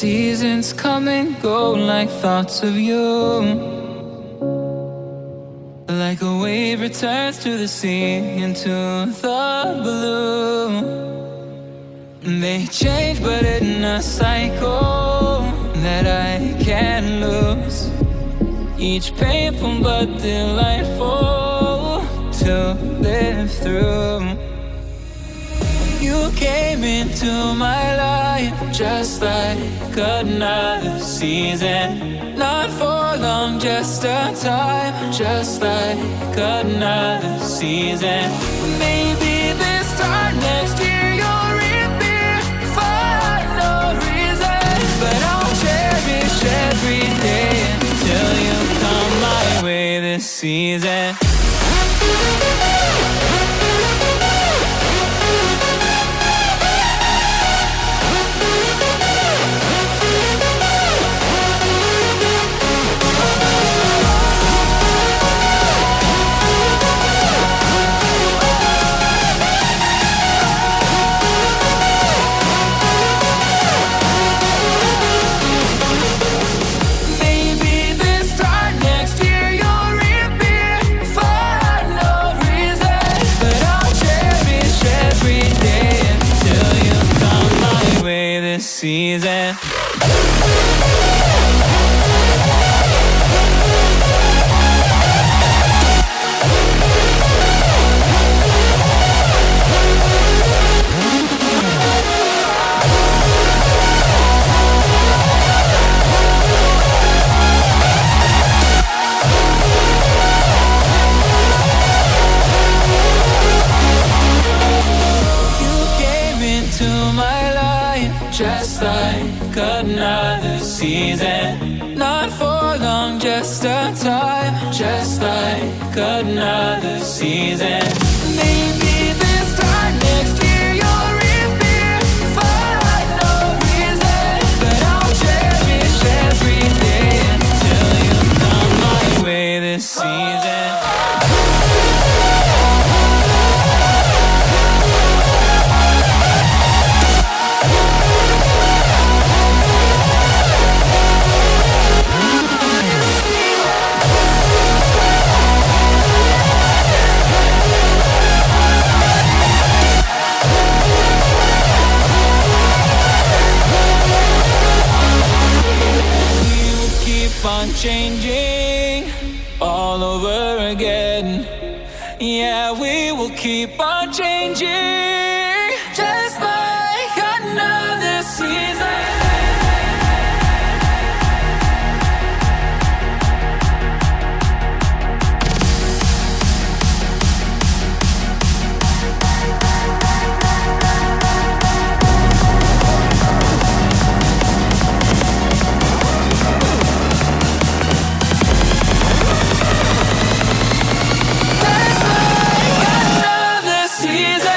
Seasons come and go like thoughts of you. Like a wave returns to the sea into the blue. They change but in a cycle that I can't lose. Each painful but delightful to live through. You came into my life just like another season. Not for long, just a time, just like another season. Maybe this time next year you'll reappear for no reason. But I'll cherish every day until you come my way this season. Season. Just like another season. Not for long, just a time. Just like another season. Maybe this time next year you'll reappear for no reason. But I'll cherish every day until you come my way this season. On changing all over again. Yeah, we will keep on changing just like another season. Season.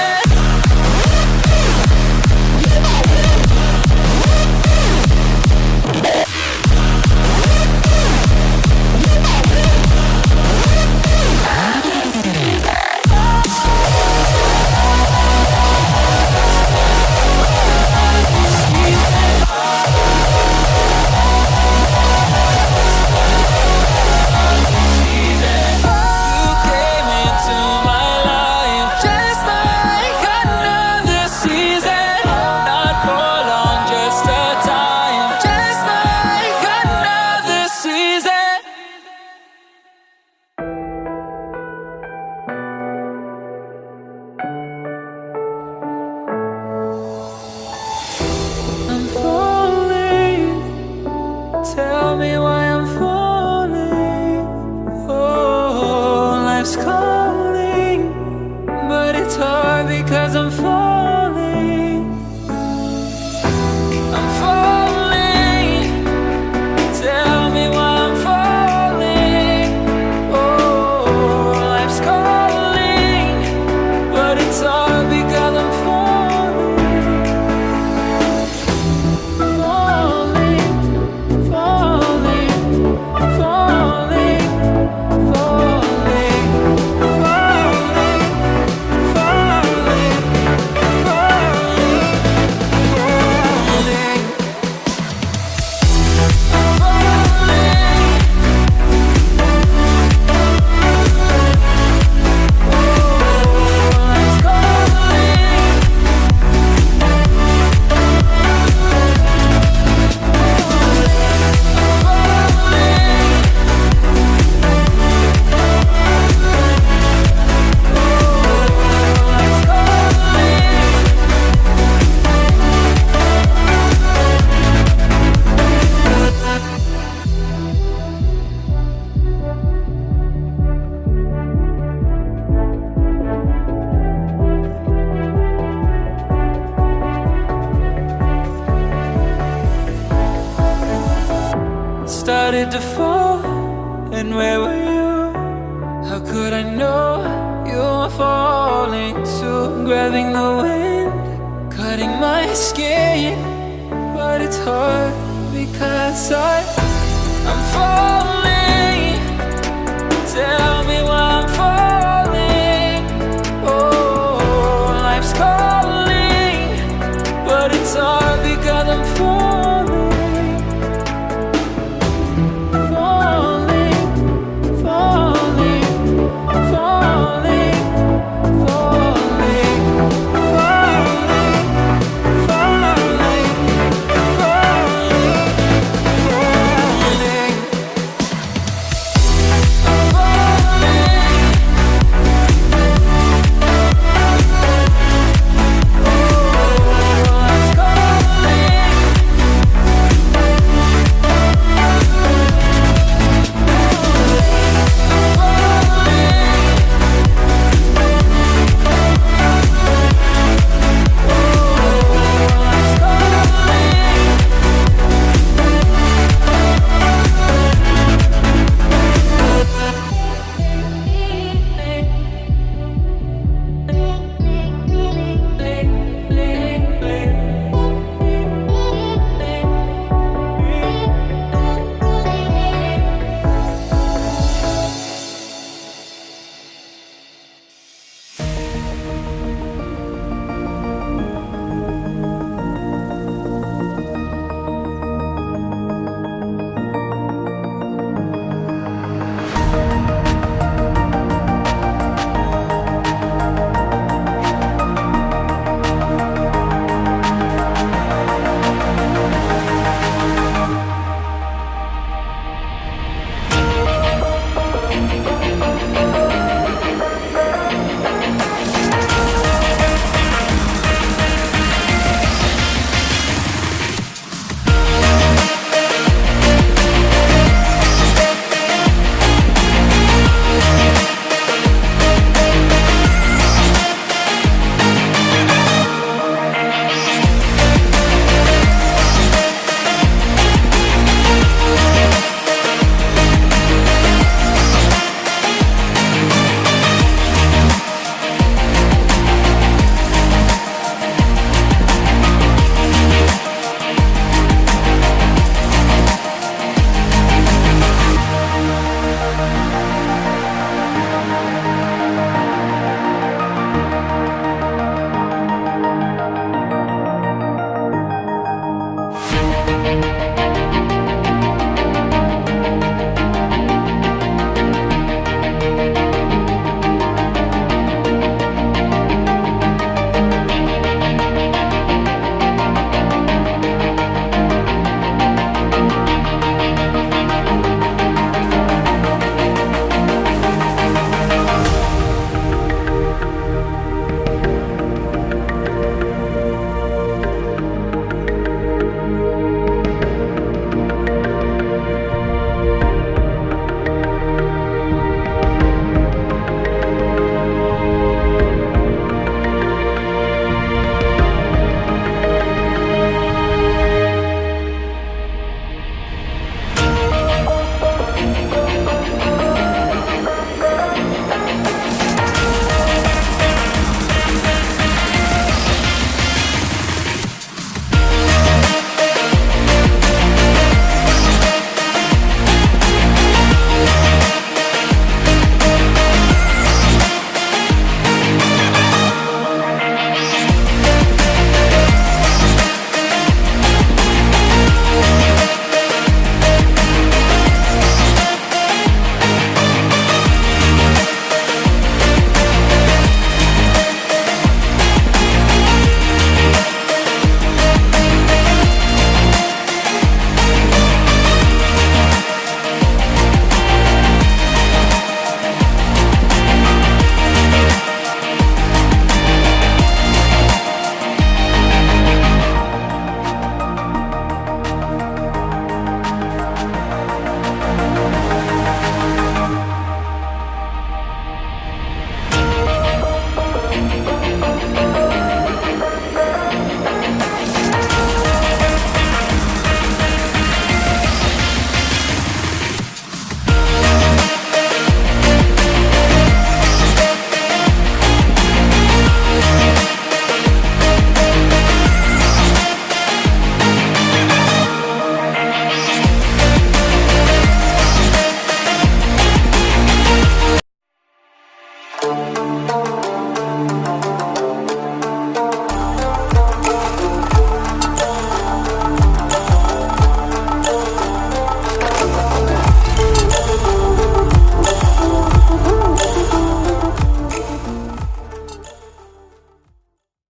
started to fall. And where were you? How could I know you were falling too? Grabbing the wind, cutting my skin, but it's hard because I'm falling.